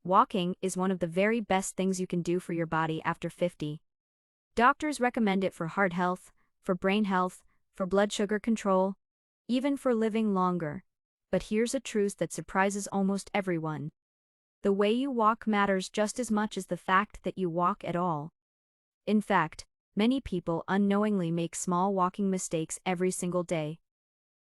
Walking is one of the very best things you can do for your body after 50. Doctors recommend it for heart health, for brain health, for blood sugar control, even for living longer. But here's a truth that surprises almost everyone. The way you walk matters just as much as the fact that you walk at all. In fact, many people unknowingly make small walking mistakes every single day.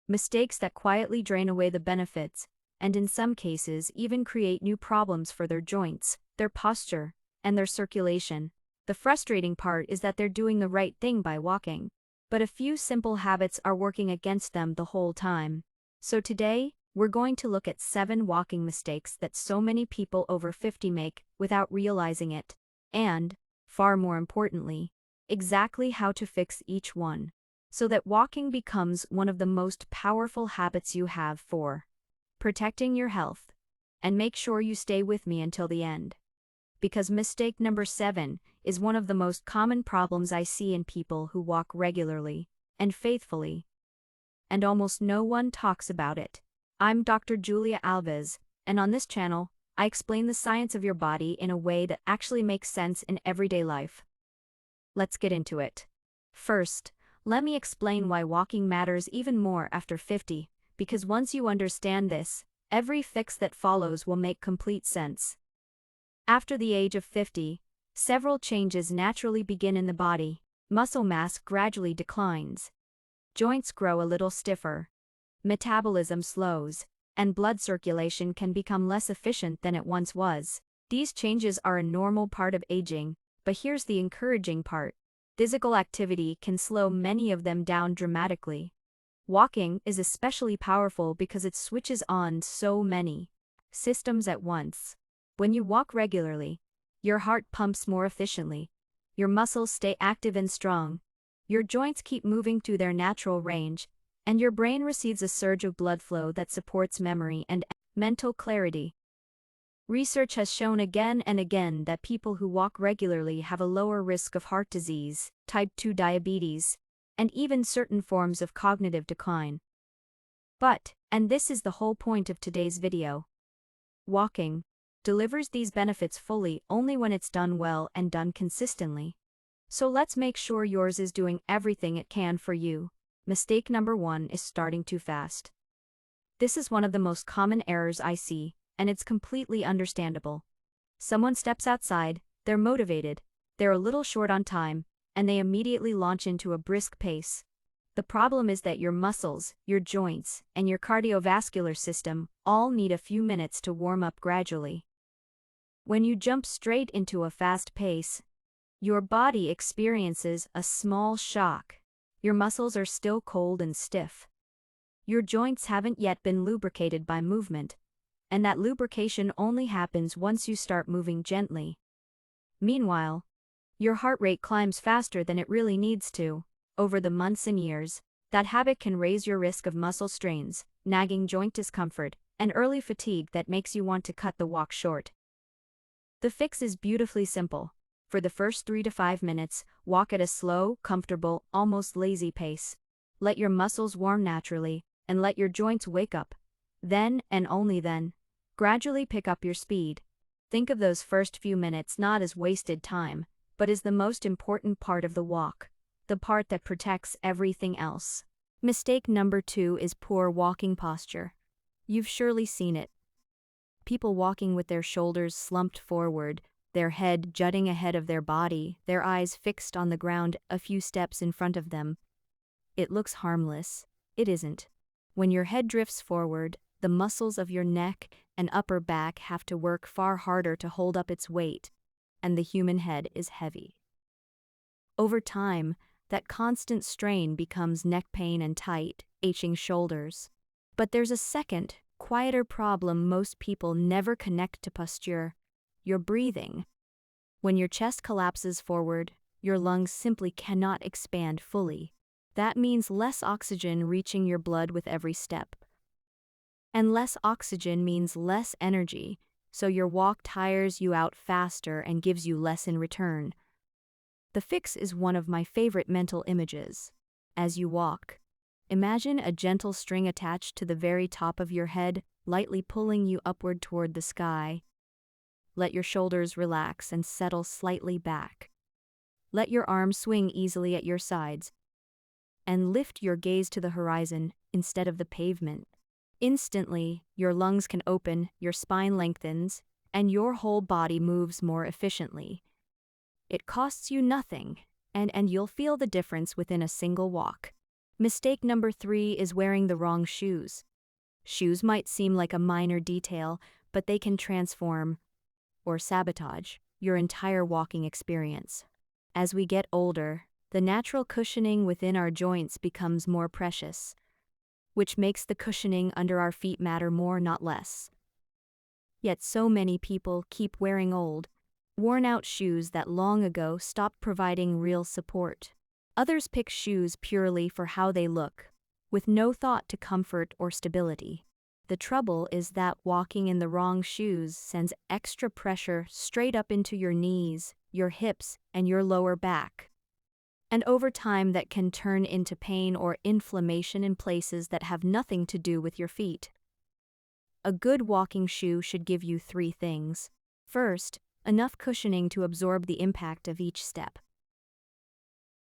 Mistakes that quietly drain away the benefits, and in some cases even create new problems for their joints, their posture, and their circulation. The frustrating part is that they're doing the right thing by walking, but a few simple habits are working against them the whole time. So today, we're going to look at 7 walking mistakes that so many people over 50 make without realizing it, and, far more importantly, exactly how to fix each one, so that walking becomes one of the most powerful habits you have for protecting your health. And make sure you stay with me until the end. Because mistake number 7 is one of the most common problems I see in people who walk regularly and faithfully. And almost no one talks about it. I'm Dr. Julia Alves, and on this channel, I explain the science of your body in a way that actually makes sense in everyday life. Let's get into it. First, let me explain why walking matters even more after 50, because once you understand this, every fix that follows will make complete sense. After the age of 50, several changes naturally begin in the body. Muscle mass gradually declines. Joints grow a little stiffer. Metabolism slows, and blood circulation can become less efficient than it once was. These changes are a normal part of aging, but here's the encouraging part. Physical activity can slow many of them down dramatically. Walking is especially powerful because it switches on so many systems at once. When you walk regularly, your heart pumps more efficiently, your muscles stay active and strong, your joints keep moving to their natural range, and your brain receives a surge of blood flow that supports memory and mental clarity. Research has shown again and again that people who walk regularly have a lower risk of heart disease, type 2 diabetes, and even certain forms of cognitive decline. But, and this is the whole point of today's video, walking delivers these benefits fully only when it's done well and done consistently. So let's make sure yours is doing everything it can for you. Mistake number 1 is starting too fast. This is one of the most common errors I see, and it's completely understandable. Someone steps outside, they're motivated, they're a little short on time, and they immediately launch into a brisk pace. The problem is that your muscles, your joints, and your cardiovascular system all need a few minutes to warm up gradually. When you jump straight into a fast pace, your body experiences a small shock. Your muscles are still cold and stiff. Your joints haven't yet been lubricated by movement, and that lubrication only happens once you start moving gently. Meanwhile, your heart rate climbs faster than it really needs to. Over the months and years, that habit can raise your risk of muscle strains, nagging joint discomfort, and early fatigue that makes you want to cut the walk short. The fix is beautifully simple. For the first 3 to 5 minutes, walk at a slow, comfortable, almost lazy pace. Let your muscles warm naturally, and let your joints wake up. Then, and only then, gradually pick up your speed. Think of those first few minutes not as wasted time, but as the most important part of the walk, the part that protects everything else. Mistake number 2 is poor walking posture. You've surely seen it. People walking with their shoulders slumped forward, their head jutting ahead of their body, their eyes fixed on the ground a few steps in front of them. It looks harmless. It isn't. When your head drifts forward, the muscles of your neck and upper back have to work far harder to hold up its weight, and the human head is heavy. Over time, that constant strain becomes neck pain and tight, aching shoulders. But there's a second, quieter problem most people never connect to posture: your breathing. When your chest collapses forward, your lungs simply cannot expand fully. That means less oxygen reaching your blood with every step. And less oxygen means less energy, so your walk tires you out faster and gives you less in return. The fix is one of my favorite mental images. As you walk, imagine a gentle string attached to the very top of your head, lightly pulling you upward toward the sky. Let your shoulders relax and settle slightly back. Let your arms swing easily at your sides. And lift your gaze to the horizon instead of the pavement. Instantly, your lungs can open, your spine lengthens, and your whole body moves more efficiently. It costs you nothing, and you'll feel the difference within a single walk. Mistake number 3 is wearing the wrong shoes. Shoes might seem like a minor detail, but they can transform, or sabotage, your entire walking experience. As we get older, the natural cushioning within our joints becomes more precious, which makes the cushioning under our feet matter more, not less. Yet so many people keep wearing old, worn-out shoes that long ago stopped providing real support. Others pick shoes purely for how they look, with no thought to comfort or stability. The trouble is that walking in the wrong shoes sends extra pressure straight up into your knees, your hips, and your lower back. And over time that can turn into pain or inflammation in places that have nothing to do with your feet. A good walking shoe should give you 3 things. First, enough cushioning to absorb the impact of each step.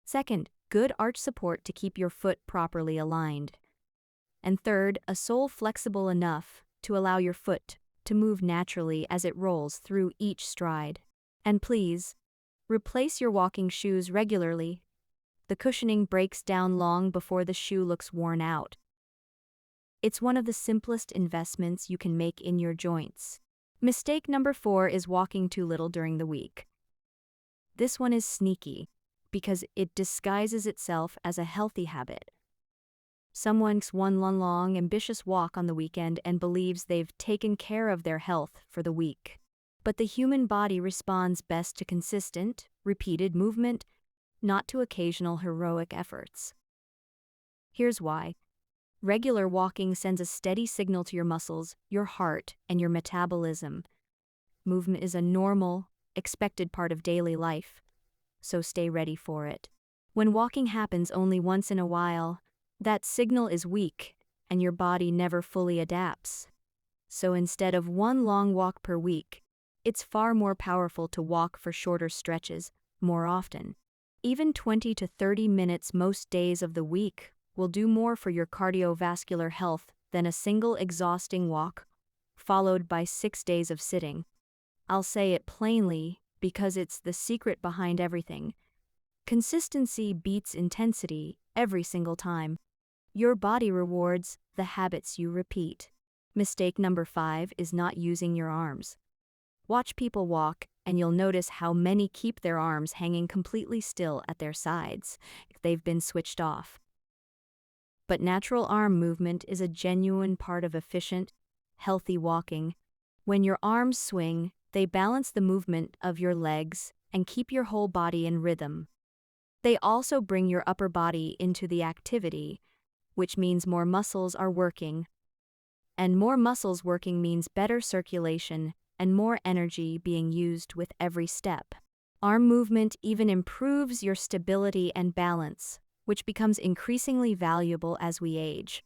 Second, good arch support to keep your foot properly aligned. And third, a sole flexible enough to allow your foot to move naturally as it rolls through each stride. And please, replace your walking shoes regularly. The cushioning breaks down long before the shoe looks worn out. It's one of the simplest investments you can make in your joints. Mistake number 4 is walking too little during the week. This one is sneaky, because it disguises itself as a healthy habit. Someone takes one long, ambitious walk on the weekend and believes they've taken care of their health for the week. But the human body responds best to consistent, repeated movement, not to occasional heroic efforts. Here's why. Regular walking sends a steady signal to your muscles, your heart, and your metabolism. Movement is a normal, expected part of daily life, so stay ready for it. When walking happens only once in a while, that signal is weak, and your body never fully adapts. So instead of one long walk per week, it's far more powerful to walk for shorter stretches, more often. Even 20 to 30 minutes most days of the week will do more for your cardiovascular health than a single exhausting walk, followed by 6 days of sitting. I'll say it plainly because it's the secret behind everything. Consistency beats intensity every single time. Your body rewards the habits you repeat. Mistake number 5 is not using your arms. Watch people walk, and you'll notice how many keep their arms hanging completely still at their sides. They've been switched off. But natural arm movement is a genuine part of efficient, healthy walking. When your arms swing, they balance the movement of your legs and keep your whole body in rhythm. They also bring your upper body into the activity, which means more muscles are working. And more muscles working means better circulation and more energy being used with every step. Arm movement even improves your stability and balance, which becomes increasingly valuable as we age.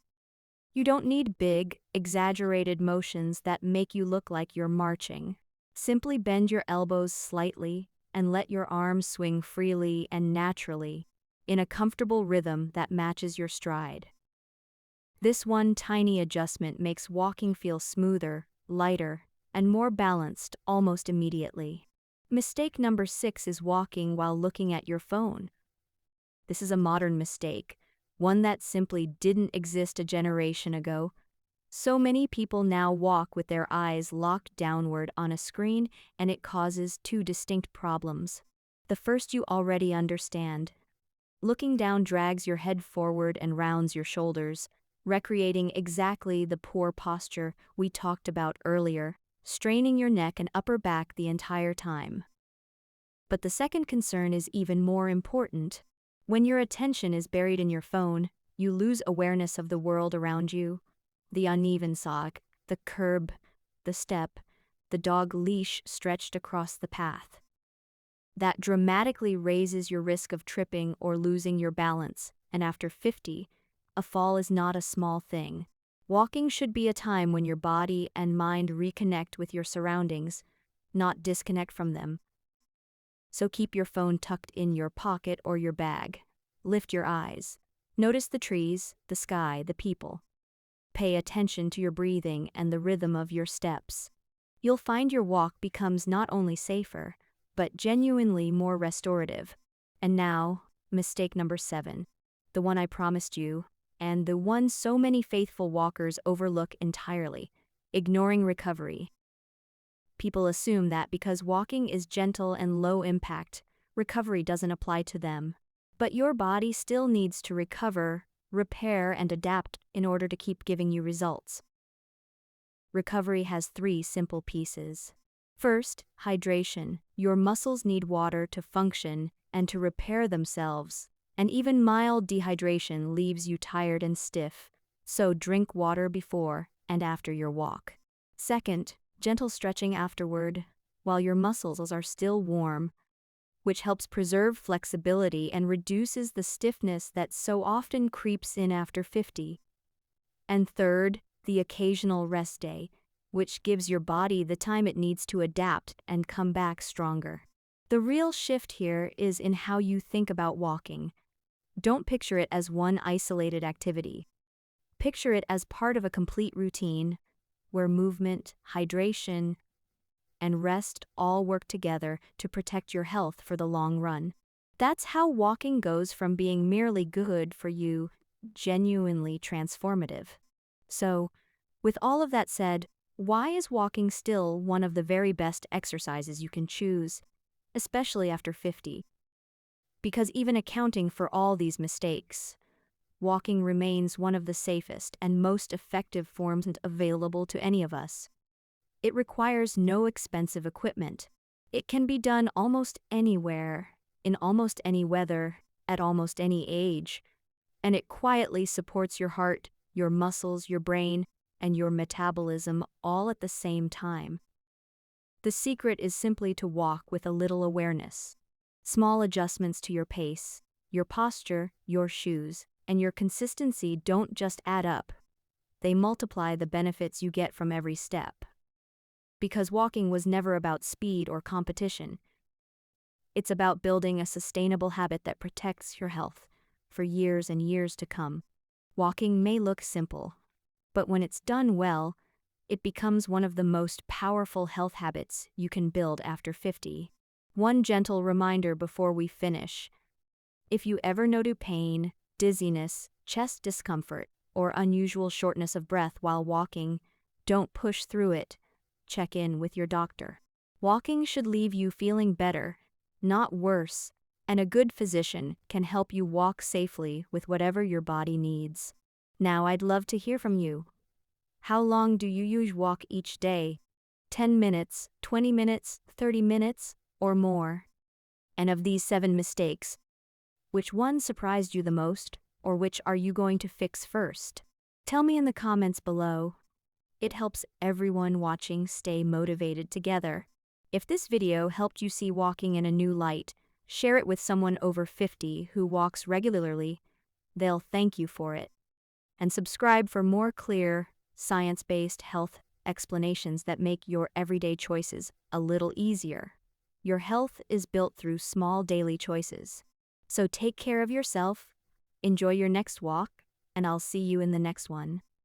You don't need big, exaggerated motions that make you look like you're marching. Simply bend your elbows slightly and let your arms swing freely and naturally, in a comfortable rhythm that matches your stride. This one tiny adjustment makes walking feel smoother, lighter, and more balanced almost immediately. Mistake number 6 is walking while looking at your phone. This is a modern mistake, one that simply didn't exist a generation ago. So many people now walk with their eyes locked downward on a screen, and it causes 2 distinct problems. The first you already understand. Looking down drags your head forward and rounds your shoulders, recreating exactly the poor posture we talked about earlier, straining your neck and upper back the entire time. But the second concern is even more important. When your attention is buried in your phone, you lose awareness of the world around you. The uneven sock, the curb, the step, the dog leash stretched across the path. That dramatically raises your risk of tripping or losing your balance, and after 50, a fall is not a small thing. Walking should be a time when your body and mind reconnect with your surroundings, not disconnect from them. So keep your phone tucked in your pocket or your bag. Lift your eyes. Notice the trees, the sky, the people. Pay attention to your breathing and the rhythm of your steps. You'll find your walk becomes not only safer, but genuinely more restorative. And now, mistake number 7, the one I promised you, and the one so many faithful walkers overlook entirely: ignoring recovery. People assume that because walking is gentle and low impact, recovery doesn't apply to them. But your body still needs to recover, repair, and adapt in order to keep giving you results. Recovery has 3 simple pieces. First, hydration. Your muscles need water to function and to repair themselves, and even mild dehydration leaves you tired and stiff, so drink water before and after your walk. Second, gentle stretching afterward, while your muscles are still warm, which helps preserve flexibility and reduces the stiffness that so often creeps in after 50. And third, the occasional rest day, which gives your body the time it needs to adapt and come back stronger. The real shift here is in how you think about walking. Don't picture it as one isolated activity. Picture it as part of a complete routine, where movement, hydration, and rest all work together to protect your health for the long run. That's how walking goes from being merely good for you, genuinely transformative. So, with all of that said, why is walking still one of the very best exercises you can choose, especially after 50? Because even accounting for all these mistakes, walking remains one of the safest and most effective forms available to any of us. It requires no expensive equipment. It can be done almost anywhere, in almost any weather, at almost any age, and it quietly supports your heart, your muscles, your brain, and your metabolism all at the same time. The secret is simply to walk with a little awareness. Small adjustments to your pace, your posture, your shoes, and your consistency don't just add up. They multiply the benefits you get from every step. Because walking was never about speed or competition. It's about building a sustainable habit that protects your health for years and years to come. Walking may look simple, but when it's done well, it becomes one of the most powerful health habits you can build after 50. One gentle reminder before we finish: if you ever notice pain, dizziness, chest discomfort, or unusual shortness of breath while walking, don't push through it. Check in with your doctor. Walking should leave you feeling better, not worse, and a good physician can help you walk safely with whatever your body needs. Now I'd love to hear from you. How long do you usually walk each day? 10 minutes, 20 minutes, 30 minutes, or more? And of these 7 mistakes, which one surprised you the most, or which are you going to fix first? Tell me in the comments below. It helps everyone watching stay motivated together. If this video helped you see walking in a new light, share it with someone over 50 who walks regularly. They'll thank you for it. And subscribe for more clear, science-based health explanations that make your everyday choices a little easier. Your health is built through small daily choices. So take care of yourself, enjoy your next walk, and I'll see you in the next one.